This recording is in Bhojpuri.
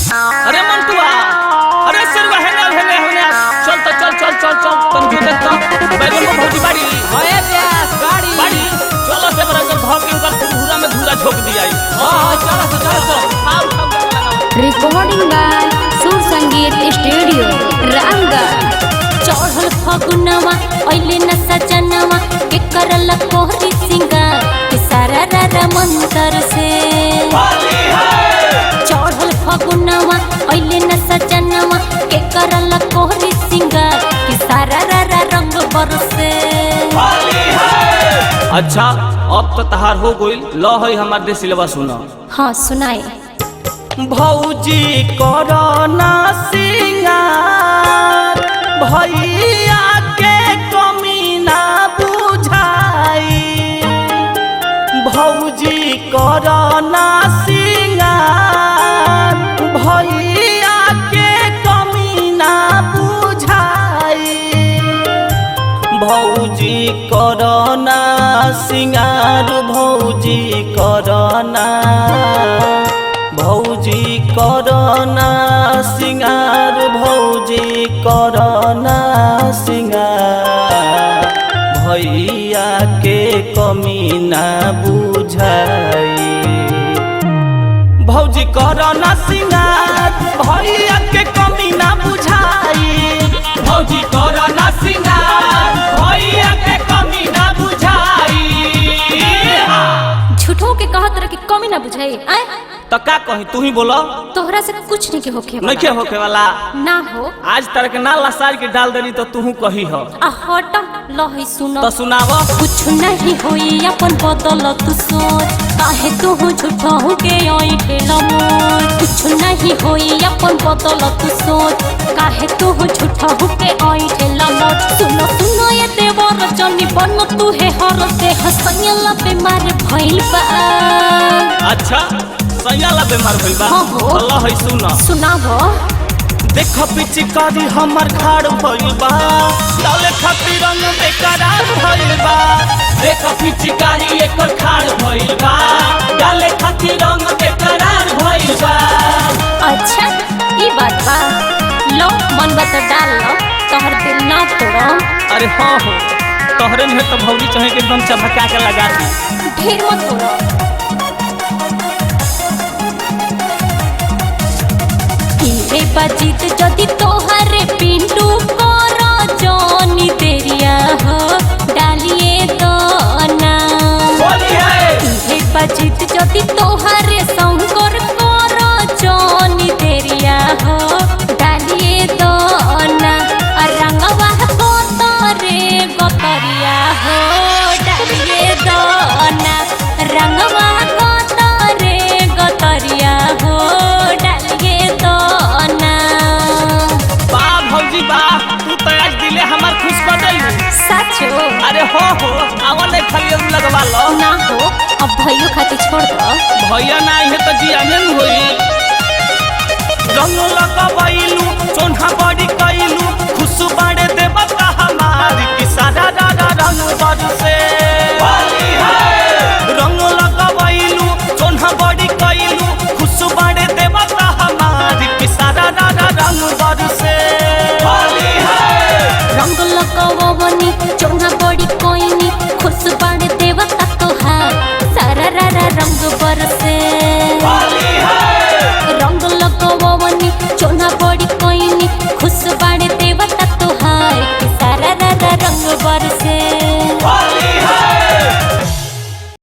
अरे मंटुआ, अरे सरवा है ना चल तो चल तन के देख तो बैगन में भौजी बाड़ी ओए प्यास गाड़ी चलो से बरा के भाग के ऊपर धूरा में धूरा झोक दियाई। हां चलो रिकॉर्डिंग बाय सुर संगीत स्टूडियो रामगढ़। चढ़ल फगुनवा ओइले न सजनवा के करल कोहरी सिंगार के सारा रारा मंतर से चढ़ल फगुनवा ओइले न सजनवा के करल कोहरी सिंगार के सारा रारा रंग बरसे। अच्छा अब तो तहार हो गइल, लो है हमार देसिलवा सुनो। हाँ सुनाए। भौजी करना सिंगार भैया के कमी ना बुझाई, भौजी करना सिंगार भैया के कमी ना बुझाई, भौजी करना सिंगार भौजी करना, भौजी करना सिंगार भौजी करना सिंगार भैया के कमी ना बुझाई, भौजी करना सिंगार भैया के कमी ना बुझाई, भौजी करना सिंगार भैया के कमी ना बुझाई। झूठो के कहत रह कि कमी ना बुझाई आए तो का कही तू ही बोलो। तोहरा से कुछ नहीं के होखे वाला। नहीं के होखे वाला ना हो। आज तरह के ना लसार के डाल देनी तो तू कही हो। आ हट लही सुनो तो सुनावो। कुछ नहीं होई अपन बदल तू सोच, काहे तू झूठा हो के आई ठेला मोच। कुछ नहीं होई अपन बदल तू सोच, काहे तू झूठा हो के आई ठेला मोच। सुनो सुनो ये देवर जनी बन तू है हर से हसैला बीमार भइल बा। अच्छा सैयाला बीमार भइल बा। हाँ हो। अल्लाह है सुना। सुनावो। देखो पिचकारी हमर खाड़ भइल बा, डाले खातिर रंग बेकरार भइल बा। देखो पिचकारी एकर खाड़ भइल बा, डाले खातिर रंग बेकरार भइल बा। अच्छा ये बात बा। लो मन बा तो डाल लो, तोहर दिल ना तोड़ो। अरे हाँ हो, तोहरे में तो भौजी चाहे के एकदम चमका के लगा दी। ढेर मत तोड़ो। इहे बाजीत जदि तोहरे पिंटू करो जानी देरिया हो डालिए तो ना। इहे बाजीत जदि तोहरे शंकर करो जानी देरिया हो डालिए तो ना। रंगवा गोतरे गोतरिया हो डालिए तो ना। रंगवा गोतरे गोतरिया हो डालिए तो ना। वाह भौजी वाह, तू तो आज दिले हमार खुश कर दई। सचो। अरे हो आवन नहीं खाली अब लगवा लो। ना हो अब भैया खातिर छोड़ दो। भैया ना है तो जिया में होई। रंग लगावैलू चोन्हा बड़ी कैलू खुश बाड़े देवता हमारी कि सारा रंग बरसे।